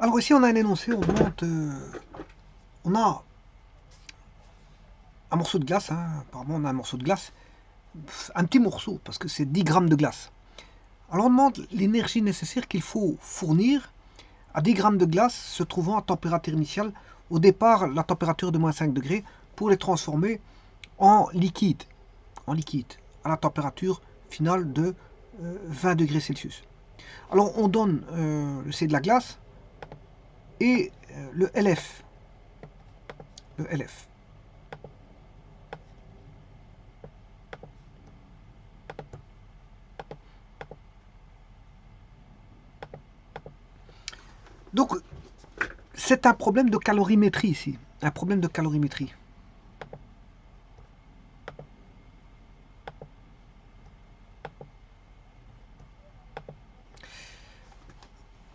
Alors ici, on a un énoncé, on demande, on a un morceau de glace, hein, apparemment on a un morceau de glace, un petit morceau, parce que c'est 10 grammes de glace. Alors on demande l'énergie nécessaire qu'il faut fournir à 10 grammes de glace se trouvant à température initiale, au départ la température de moins 5 degrés, pour les transformer en liquide, à la température finale de 20 degrés Celsius. Alors on donne le C de la glace et le LF. Le LF. Donc c'est un problème de calorimétrie ici. Un problème de calorimétrie.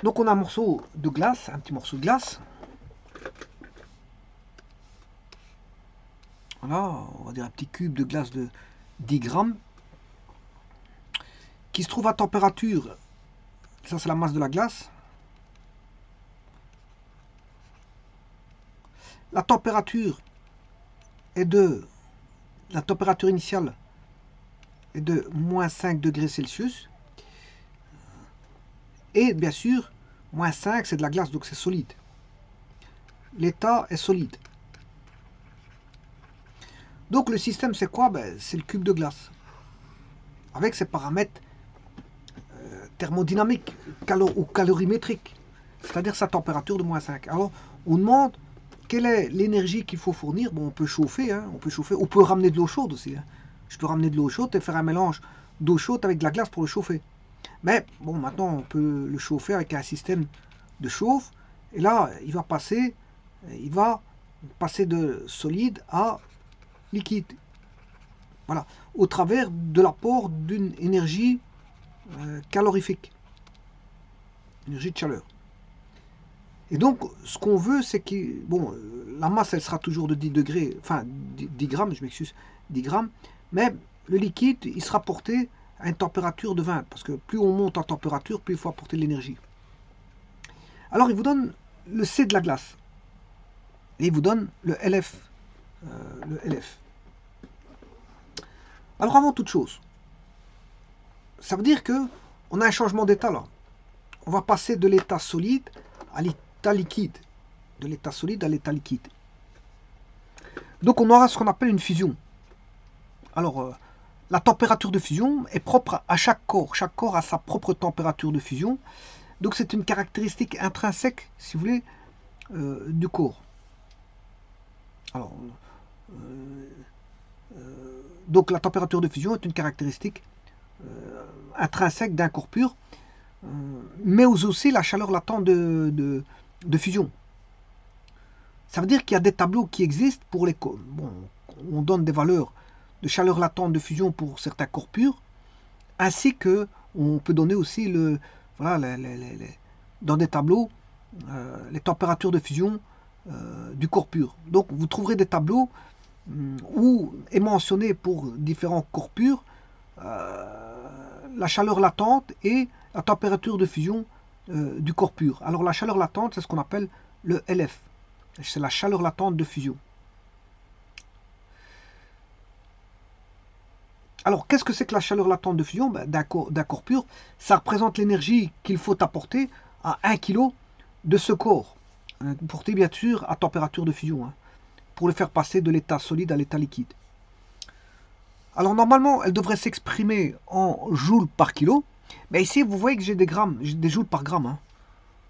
Donc on a un morceau de glace, un petit morceau de glace. Voilà, on va dire un petit cube de glace de 10 grammes. Qui se trouve à température, ça c'est la masse de la glace. La température la température initiale est de moins 5 degrés Celsius. Et bien sûr, moins 5 c'est de la glace, donc c'est solide. L'état est solide. Donc le système c'est quoi? C'est le cube de glace. Avec ses paramètres thermodynamiques ou calorimétriques. C'est-à-dire sa température de moins 5. Alors on demande quelle est l'énergie qu'il faut fournir. Bon, on peut chauffer, hein, on peut ramener de l'eau chaude aussi. Hein. Je peux ramener de l'eau chaude et faire un mélange d'eau chaude avec de la glace pour le chauffer. Mais bon, maintenant on peut le chauffer avec un système de chauffe. Et là, il va passer de solide à liquide. Voilà, au travers de l'apport d'une énergie calorifique, énergie de chaleur. Et donc, ce qu'on veut, c'est que, bon, la masse, elle sera toujours de 10 degrés, enfin, 10 grammes, je m'excuse, 10 grammes, mais le liquide, il sera porté à une température de 20, parce que plus on monte en température, plus il faut apporter de l'énergie. Alors, il vous donne le C de la glace, et il vous donne le LF. Le LF. Alors, avant toute chose, ça veut dire que on a un changement d'état là. On va passer de l'état solide à l'état liquide. De l'état solide à l'état liquide. Donc on aura ce qu'on appelle une fusion. Alors la température de fusion est propre à chaque corps. Chaque corps a sa propre température de fusion. Donc c'est une caractéristique intrinsèque, si vous voulez, du corps. Alors, donc la température de fusion est une caractéristique intrinsèque d'un corps pur, mais aussi la chaleur latente de fusion. Ça veut dire qu'il y a des tableaux qui existent pour les... Bon, on donne des valeurs de chaleur latente de fusion pour certains corps purs, ainsi que on peut donner aussi voilà, dans des tableaux les températures de fusion du corps pur. Donc vous trouverez des tableaux où est mentionné pour différents corps purs la chaleur latente et la température de fusion du corps pur. Alors la chaleur latente, c'est ce qu'on appelle le LF. C'est la chaleur latente de fusion. Alors, qu'est-ce que c'est que la chaleur latente de fusion d'un corps pur? Ça représente l'énergie qu'il faut apporter à 1 kg de ce corps. Porté bien sûr à température de fusion, hein, pour le faire passer de l'état solide à l'état liquide. Alors normalement, elle devrait s'exprimer en joules par kilo. Mais ici, vous voyez que j'ai des grammes, j'ai des joules par gramme. Hein.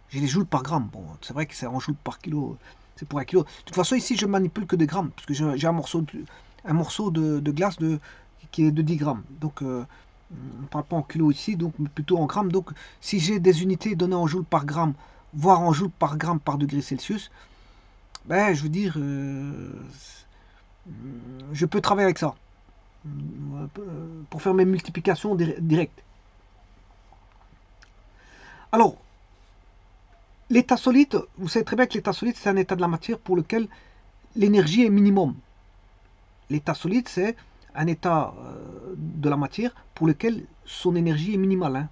J'ai des joules par gramme. Bon, c'est vrai que c'est en joules par kilo. C'est pour 1 kilo. De toute façon, ici, je manipule que des grammes. Parce que j'ai un morceau de glace qui est de 10 grammes. Donc, on ne parle pas en kilos ici, donc plutôt en grammes. Donc, si j'ai des unités données en joules par gramme, voire en joules par gramme par degré Celsius, ben, je veux dire, je peux travailler avec ça. Pour faire mes multiplications directes. Alors, l'état solide, vous savez très bien que l'état solide, c'est un état de la matière pour lequel l'énergie est minimum. L'état solide, c'est un état de la matière pour lequel son énergie est minimale.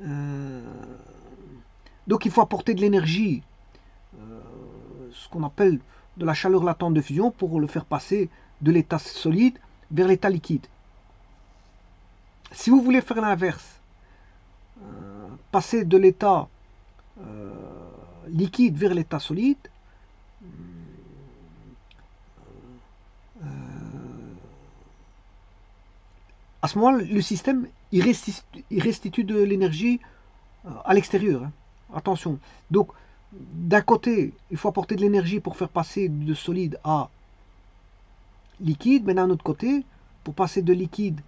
Hein. Donc il faut apporter de l'énergie, ce qu'on appelle de la chaleur latente de fusion, pour le faire passer de l'état solide vers l'état liquide. Si vous voulez faire l'inverse, passer de l'état liquide vers l'état solide, à ce moment-là, le système il restitue de l'énergie à l'extérieur. Hein. Attention. Donc, d'un côté, il faut apporter de l'énergie pour faire passer de solide à liquide, mais d'un autre côté, pour passer de liquide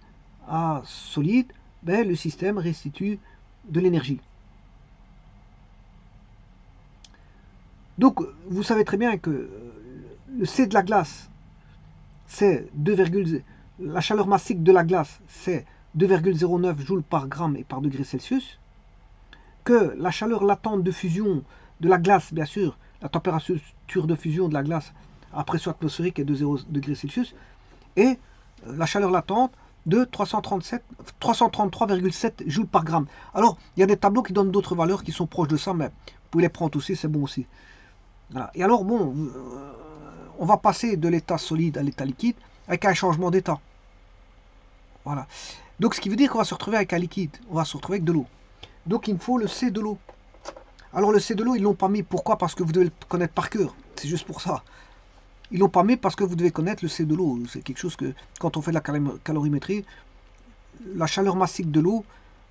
à solide, ben, le système restitue de l'énergie. Donc, vous savez très bien que le C de la glace, c'est 2, la chaleur massique de la glace, c'est 2,09 joules par gramme et par degré Celsius. Que la chaleur latente de fusion de la glace, bien sûr, la température de fusion de la glace à pression atmosphérique est de 0 degrés Celsius, et la chaleur latente de 333,7 joules par gramme. Alors, il y a des tableaux qui donnent d'autres valeurs qui sont proches de ça, mais vous pouvez les prendre aussi, c'est bon aussi. Voilà. Et alors, bon, on va passer de l'état solide à l'état liquide avec un changement d'état. Voilà. Donc, ce qui veut dire qu'on va se retrouver avec un liquide, on va se retrouver avec de l'eau. Donc, il me faut le C de l'eau. Alors, le C de l'eau, ils ne l'ont pas mis. Pourquoi? Parce que vous devez le connaître par cœur. C'est juste pour ça. Ils l'ont pas mis parce que vous devez connaître le C de l'eau. C'est quelque chose que, quand on fait de la calorimétrie, la chaleur massique de l'eau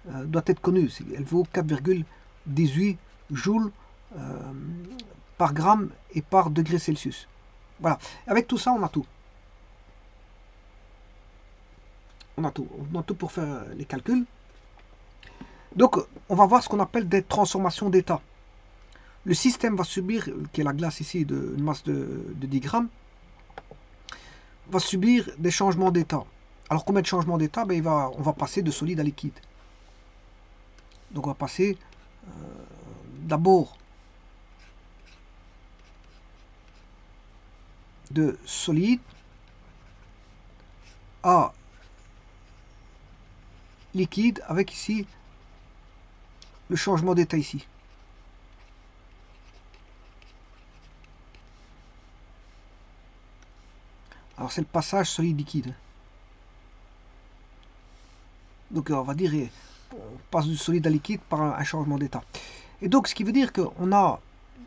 doit être connue. Elle vaut 4,18 joules par gramme et par degré Celsius. Voilà. Avec tout ça, on a tout. On a tout pour faire les calculs. Donc, on va voir ce qu'on appelle des transformations d'état. Le système va subir, qui est la glace ici, une masse de 10 grammes, va subir des changements d'état. Alors, combien de changements d'état? Ben, on va passer de solide à liquide. Donc, on va passer d'abord de solide à liquide avec ici le changement d'état ici. Alors c'est le passage solide-liquide. Donc on va dire on passe du solide à liquide par un changement d'état. Et donc ce qui veut dire qu'on a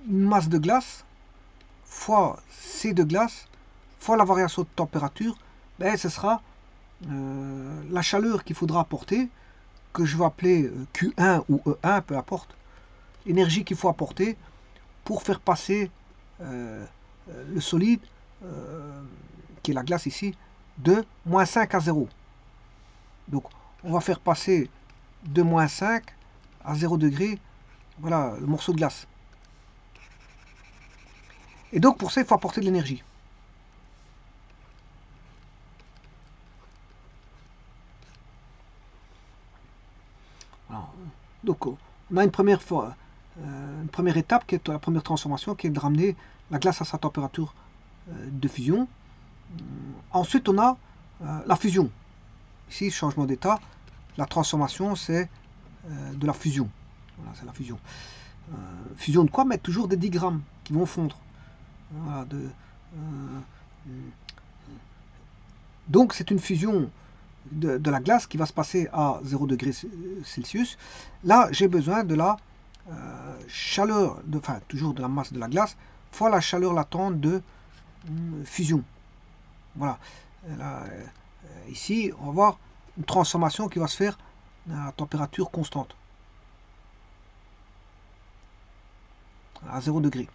une masse de glace fois C de glace fois la variation de température, ben, ce sera la chaleur qu'il faudra apporter, que je vais appeler Q1 ou E1, peu importe, l'énergie qu'il faut apporter pour faire passer le solide, qui est la glace ici, de moins 5 à 0. Donc on va faire passer de moins 5 à 0 degré, voilà le morceau de glace. Et donc pour ça, il faut apporter de l'énergie. Donc on a une première étape qui est la première transformation, qui est de ramener la glace à sa température de fusion. Ensuite on a la fusion. Ici changement d'état, la transformation c'est de la fusion. Voilà, c'est la fusion. Fusion de quoi? Mettre toujours des 10 grammes qui vont fondre. Voilà, donc c'est une fusion de la glace qui va se passer à 0 degré Celsius. Là, j'ai besoin de la chaleur, enfin toujours de la masse de la glace, fois la chaleur latente de fusion. Voilà. Là, ici, on va voir une transformation qui va se faire à température constante. À 0 degré.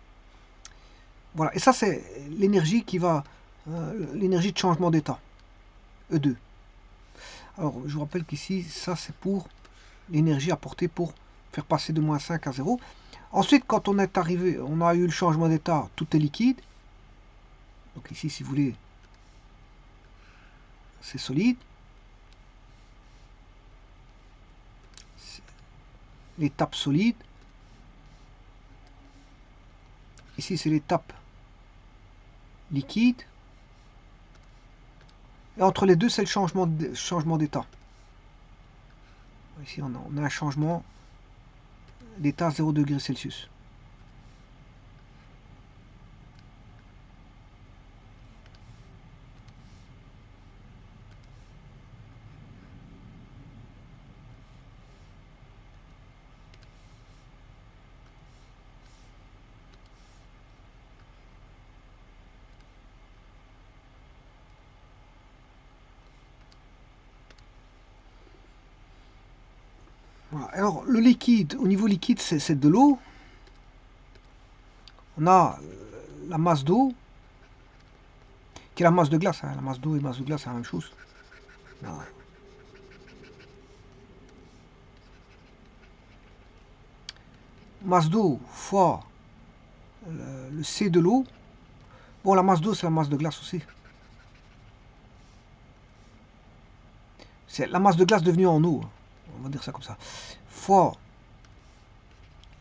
Voilà. Et ça, c'est l'énergie qui va, l'énergie de changement d'état. E2. Alors, je vous rappelle qu'ici, ça c'est pour l'énergie apportée pour faire passer de moins 5 à 0. Ensuite, quand on est arrivé, on a eu le changement d'état, tout est liquide. Donc ici, si vous voulez, c'est solide. L'étape solide. Ici, c'est l'étape liquide. Et entre les deux, c'est le changement d'état. Ici, on a un changement d'état 0 degrés Celsius. Voilà. Alors le liquide, au niveau liquide, c'est de l'eau. On a la masse d'eau, qui est la masse de glace. Hein. La masse d'eau et la masse de glace, c'est la même chose. Voilà. Masse d'eau fois le C de l'eau. Bon, la masse d'eau, c'est la masse de glace aussi. C'est la masse de glace devenue en eau. On va dire ça comme ça. Fois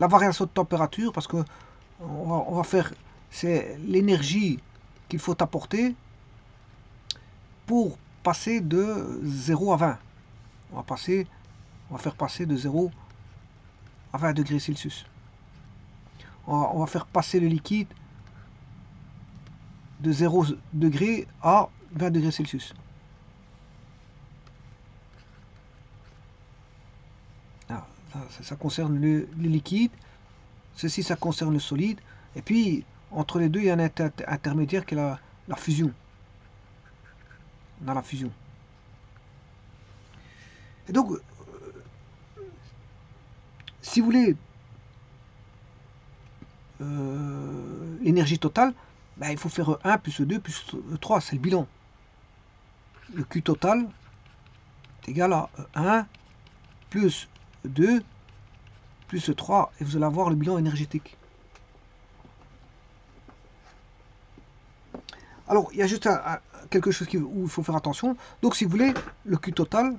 la variation de température, parce que on va faire, c'est l'énergie qu'il faut apporter pour passer de 0 à 20. On va faire passer de 0 à 20 degrés Celsius. On va faire passer le liquide de 0 degré à 20 degrés Celsius. Ah, ça concerne le liquide. Ceci, ça concerne le solide. Et puis, entre les deux, il y a un intermédiaire qui est la fusion. On a la fusion. Et donc, si vous voulez l'énergie totale, ben, il faut faire 1 plus 2 plus 3, c'est le bilan. Le Q total est égal à 1 plus 2 plus 3, et vous allez avoir le bilan énergétique. Alors, il y a juste quelque chose où il faut faire attention. Donc, si vous voulez, le Q total,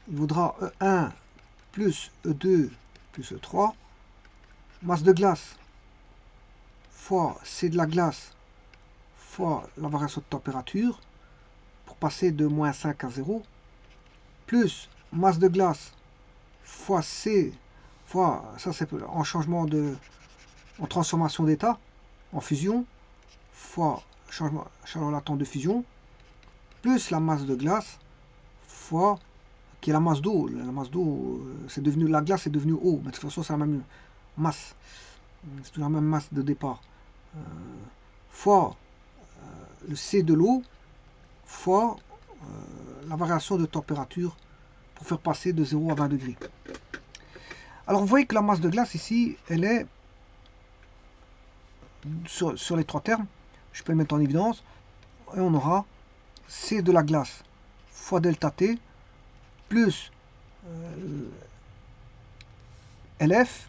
il vaudra E1 plus E2 plus E3, masse de glace fois C de la glace fois la variation de température, pour passer de moins 5 à 0, plus masse de glace fois C, fois, ça c'est en changement en transformation d'état, en fusion, fois chaleur latente de fusion, plus la masse de glace, fois, qui est la masse d'eau. La masse d'eau, c'est devenu, la glace est devenue eau, mais de toute façon c'est la même masse, c'est toujours la même masse de départ, fois le C de l'eau, fois la variation de température pour faire passer de 0 à 20 degrés. Alors vous voyez que la masse de glace ici, elle est sur les trois termes. Je peux le mettre en évidence. Et on aura C de la glace fois delta T plus LF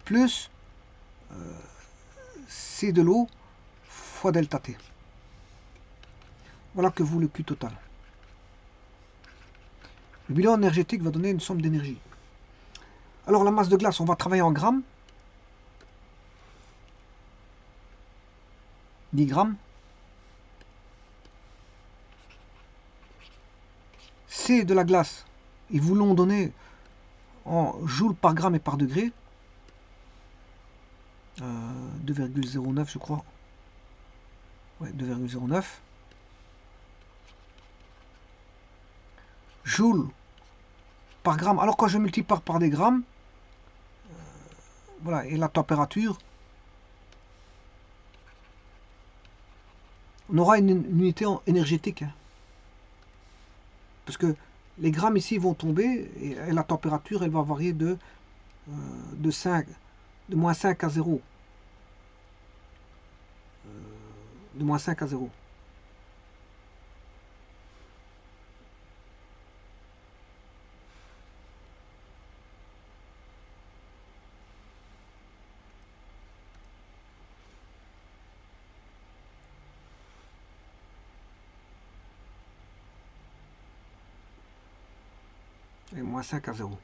plus C de l'eau fois delta T. Voilà que vaut le Q total. Le bilan énergétique va donner une somme d'énergie. Alors la masse de glace, on va travailler en grammes. 10 grammes. C de la glace, ils vous l'ont donné en joules par gramme et par degré. 2,09 je crois. Ouais, 2,09. Joules par gramme. Alors quand je multiplie par des grammes, voilà, et la température, on aura une unité énergétique. Hein. Parce que les grammes ici vont tomber et la température elle va varier de moins 5 à 0. De moins 5 à 0. Et moins 5 à 0.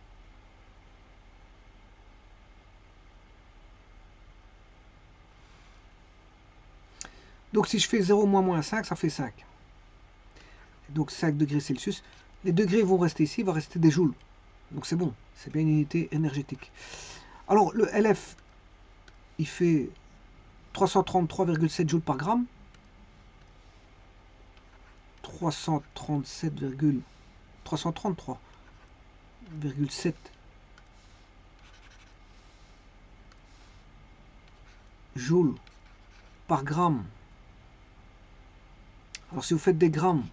Donc si je fais 0 moins 5, ça fait 5. Donc 5 degrés Celsius. Les degrés vont rester ici, il va rester des joules. Donc c'est bon, c'est bien une unité énergétique. Alors le LF, il fait 333,7 joules par gramme. 333,7 joules par gramme. Alors si vous faites des grammes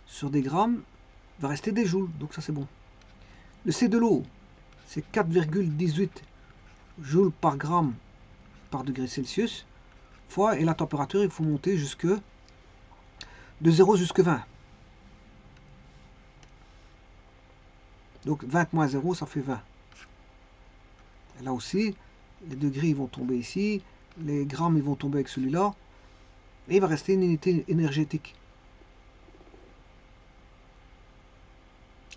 sur des grammes, il va rester des joules, donc ça c'est bon. Le C de l'eau, c'est 4,18 joules par gramme par degré Celsius, fois, et la température, il faut monter jusque de 0 jusqu'à 20. Donc 20 moins 0, ça fait 20. Et là aussi, les degrés ils vont tomber ici, les grammes ils vont tomber avec celui-là, et il va rester une unité énergétique.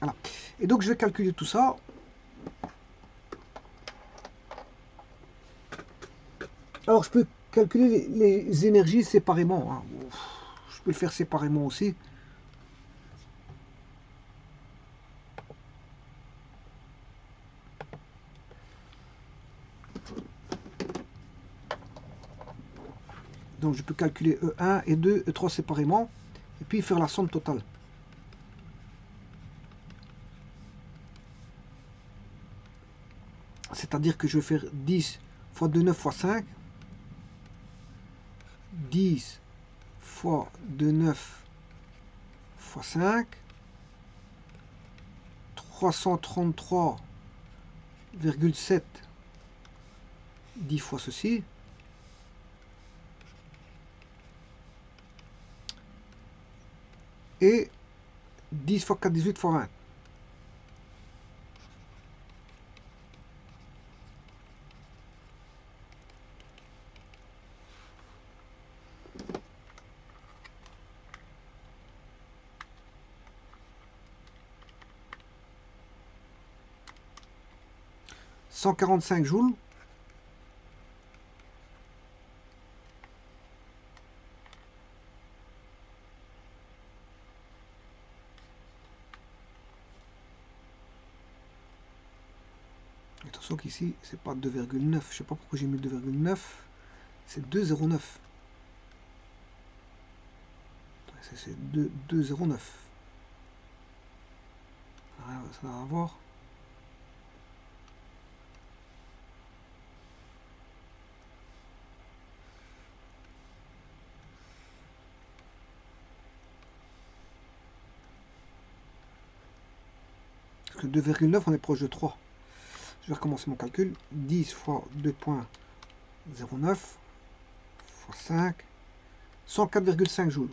Voilà. Et donc je vais calculer tout ça. Alors je peux calculer les énergies séparément, hein. Je peux le faire séparément aussi. Donc je peux calculer E1 et 2, E3 séparément, et puis faire la somme totale. C'est-à-dire que je vais faire 10 fois 2, 9 fois 5. 10 fois 2, 9 fois 5. 333,7 10 fois ceci. Et 10 fois 4, 18 fois 20. « 145 joules. Attention qu'ici, c'est pas 2,9. Je sais pas pourquoi j'ai mis 2,9. C'est 2,09. C'est 2,09. Ça va voir. Parce que 2,9, on est proche de 3. Je vais recommencer mon calcul. 10 fois 2,09 fois 5. 104,5 joules.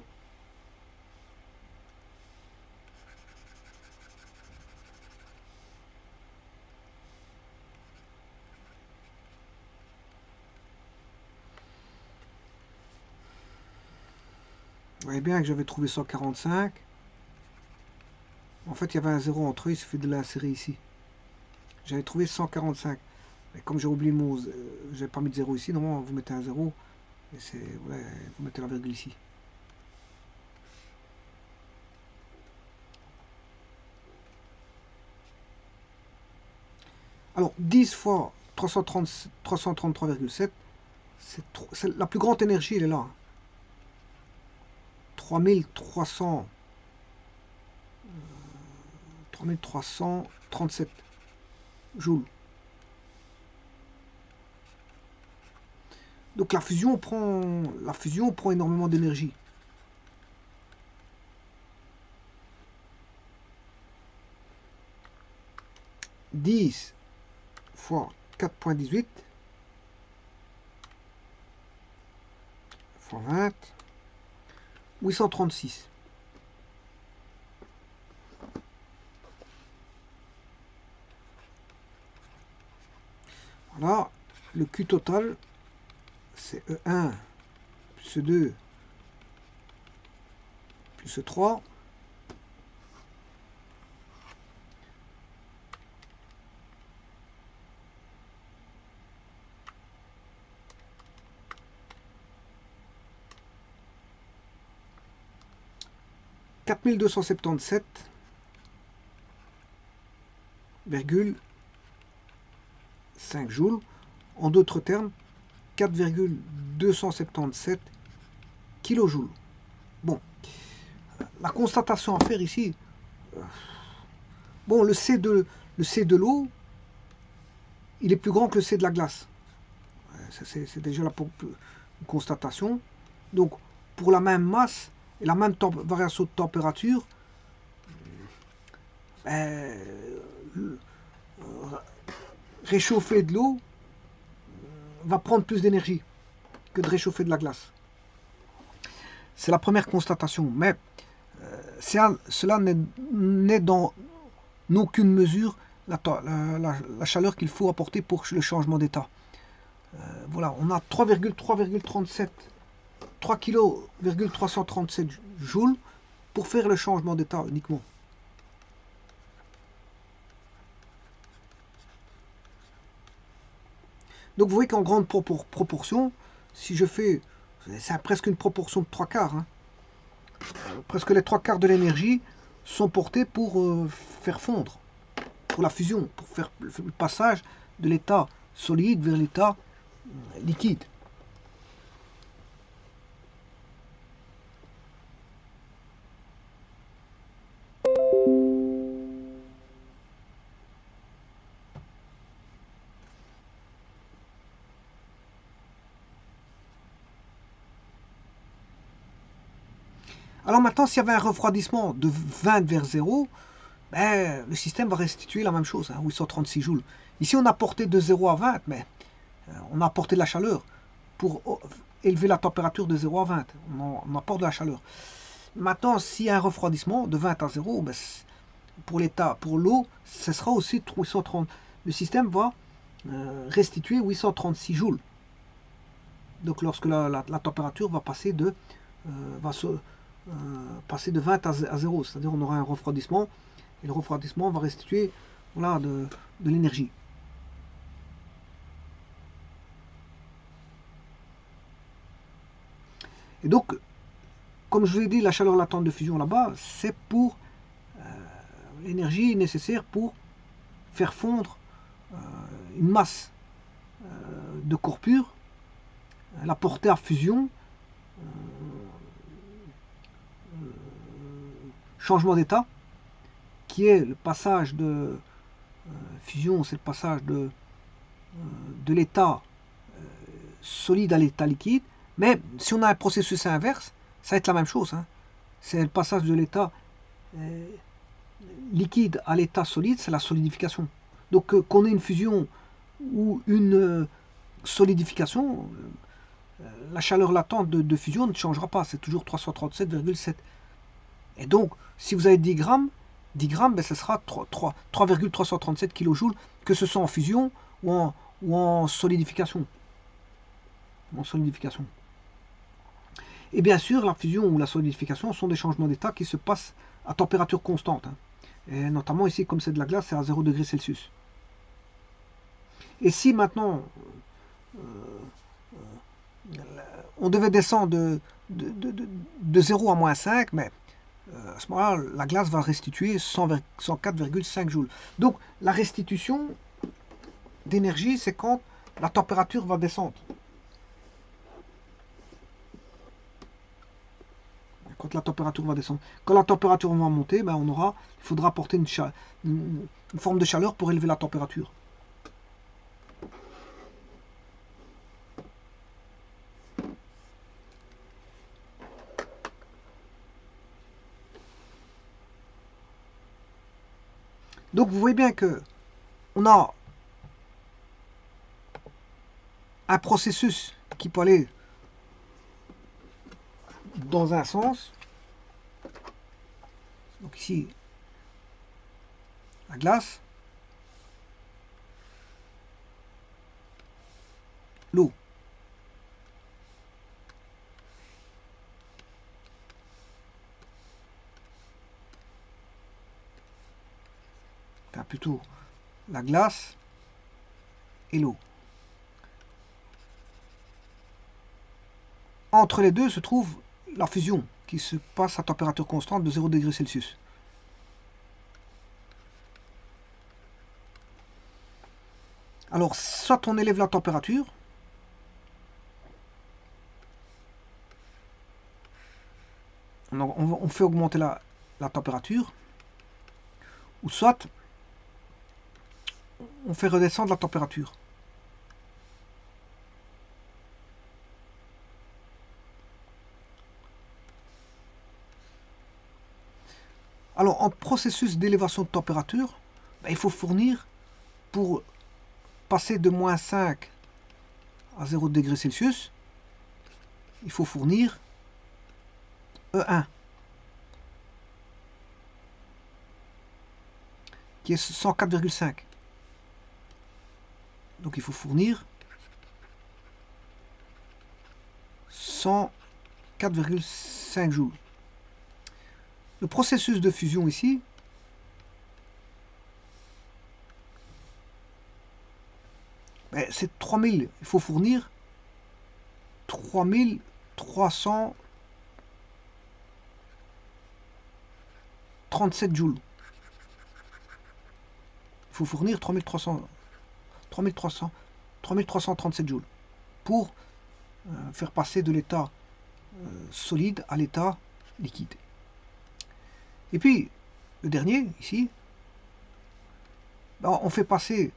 Vous voyez bien que j'avais trouvé 145. En fait, il y avait un 0 entre eux, il suffit de l'insérer ici. J'avais trouvé 145. Mais comme j'ai oublié mon... j'ai pas mis de 0 ici, normalement vous mettez un 0. Et c'est... Ouais, vous mettez la virgule ici. Alors, 10 fois 333,7, c'est la plus grande énergie, elle est là. 3337 joules. Donc la fusion prend énormément d'énergie. « 10 fois 4,18 fois 20, 836. Voilà, le Q total, c'est E1 plus E2 plus E3 4277,5 joules. En d'autres termes, 4,277 kilojoules. Bon, la constatation à faire ici, bon, le C de l'eau, il est plus grand que le C de la glace. C'est déjà la constatation. Donc, pour la même masse et la même variation de température, réchauffer de l'eau va prendre plus d'énergie que de réchauffer de la glace. C'est la première constatation. Mais cela n'est dans aucune mesure la chaleur qu'il faut apporter pour le changement d'état. Voilà, on a 3,337 3,337 joules pour faire le changement d'état uniquement. Donc vous voyez qu'en grande proportion, si je fais, c'est presque une proportion de 3 quarts, hein. Presque les 3 quarts de l'énergie sont portés pour faire fondre, pour la fusion, pour faire le passage de l'état solide vers l'état liquide. Alors maintenant, s'il y avait un refroidissement de 20 vers 0, ben, le système va restituer la même chose, hein, 836 joules. Ici, on a porté de 0 à 20, mais on a apporté de la chaleur pour élever la température de 0 à 20. On apporte de la chaleur. Maintenant, s'il y a un refroidissement de 20 à 0, ben, pour l'eau, ce sera aussi 830. Le système va restituer 836 joules. Donc lorsque la température va passer de passer de 20 à 0, c'est-à-dire on aura un refroidissement, et le refroidissement va restituer, voilà, de l'énergie. Et donc, comme je vous ai dit, la chaleur latente de fusion là-bas, c'est pour l'énergie nécessaire pour faire fondre une masse de corps pur, la porter à fusion, changement d'état, qui est le passage de fusion, c'est le passage de l'état solide à l'état liquide. Mais si on a un processus inverse, ça va être la même chose, hein. C'est le passage de l'état liquide à l'état solide, c'est la solidification. Donc qu'on ait une fusion ou une solidification, la chaleur latente de fusion ne changera pas, c'est toujours 337,7. Et donc, si vous avez 10 grammes, ben, ce sera 3,337 kJ, que ce soit en fusion ou en solidification. Et bien sûr, la fusion ou la solidification sont des changements d'état qui se passent à température constante, hein. Et notamment ici, comme c'est de la glace, c'est à 0 degrés Celsius. Et si maintenant on devait descendre de 0 à moins 5, mais à ce moment-là, la glace va restituer 104,5 joules. Donc la restitution d'énergie, c'est quand la température va descendre. Quand la température va descendre. Quand la température va monter, ben il faudra apporter une forme de chaleur pour élever la température. Donc vous voyez bien que on a un processus qui peut aller dans un sens. Donc ici, la glace, l'eau. Enfin, plutôt la glace et l'eau. Entre les deux se trouve la fusion qui se passe à température constante de 0 degrés Celsius. Alors, soit on élève la température, on fait augmenter la température, ou soit on fait redescendre la température. Alors, en processus d'élévation de température, il faut fournir, pour passer de moins 5 à 0 degrés Celsius, il faut fournir E1, qui est 104,5. Donc il faut fournir 104,5 joules. Le processus de fusion ici, c'est 3000. Il faut fournir 3337 joules. Il faut fournir 3337 joules pour faire passer de l'état solide à l'état liquide. Et puis, le dernier, ici, on fait passer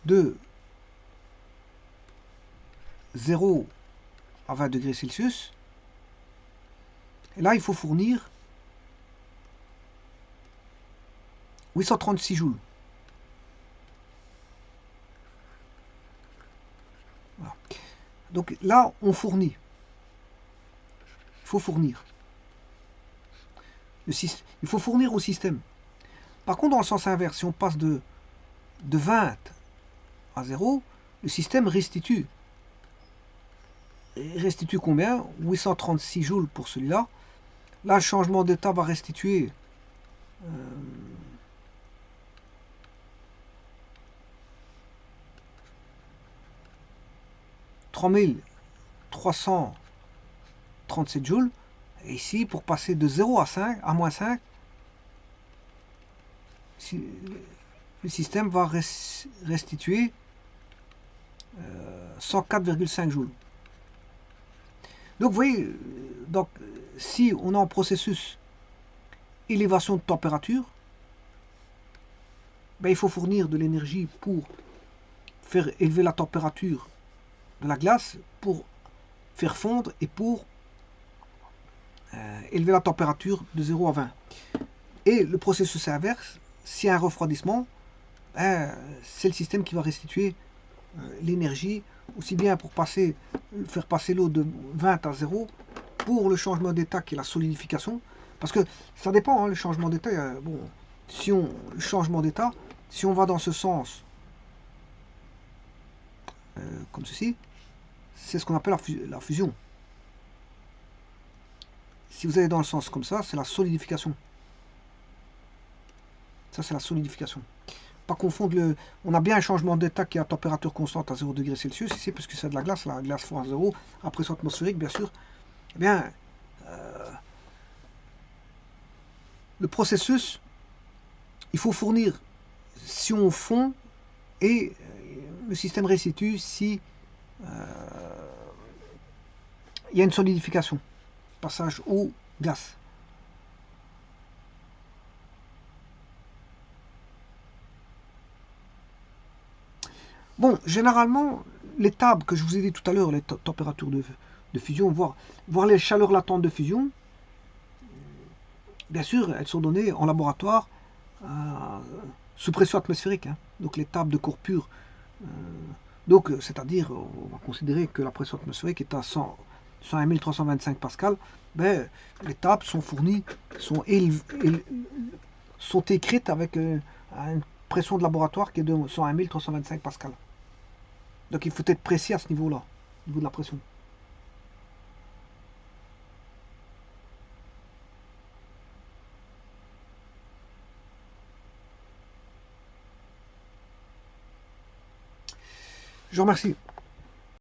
de 0 à 20 degrés Celsius. Et là, il faut fournir 836 joules. Voilà. Donc là, on fournit. Il faut fournir. Il faut fournir au système. Par contre, dans le sens inverse, si on passe de 20 à 0, le système restitue. Il restitue combien? 836 joules pour celui-là. Là, le changement d'état va restituer 3337 joules. Et ici, pour passer de 0 à moins 5, le système va restituer 104,5 joules. Donc vous voyez, donc, si on est en processus élévation de température, il faut fournir de l'énergie pour faire élever la température de la glace, pour faire fondre et pour élever la température de 0 à 20. Et le processus inverse, s'il y a un refroidissement, c'est le système qui va restituer l'énergie, aussi bien pour faire passer l'eau de 20 à 0, pour le changement d'état qui est la solidification, parce que ça dépend, le changement d'état, bon, le changement d'état, si on va dans ce sens, comme ceci, c'est ce qu'on appelle la fusion. Si vous allez dans le sens comme ça, c'est la solidification. Ça, c'est la solidification. Pas confondre on a bien un changement d'état qui est à température constante à 0 degrés Celsius ici, parce que c'est de la glace fond à 0, à pression atmosphérique, bien sûr. Eh bien, le processus, il faut fournir si on fond, et le système restitue si il y a une solidification, passage eau-glace. Bon, généralement, les tables que je vous ai dit tout à l'heure, les températures de fusion, voir les chaleurs latentes de fusion, bien sûr, elles sont données en laboratoire sous pression atmosphérique. Donc les tables de cours pur, c'est-à-dire, on va considérer que la pression atmosphérique est à 101 325 pascal, les tables sont fournies, sont écrites avec une pression de laboratoire qui est de 101 325 pascal. Donc il faut être précis à ce niveau-là, au niveau de la pression. Je vous remercie.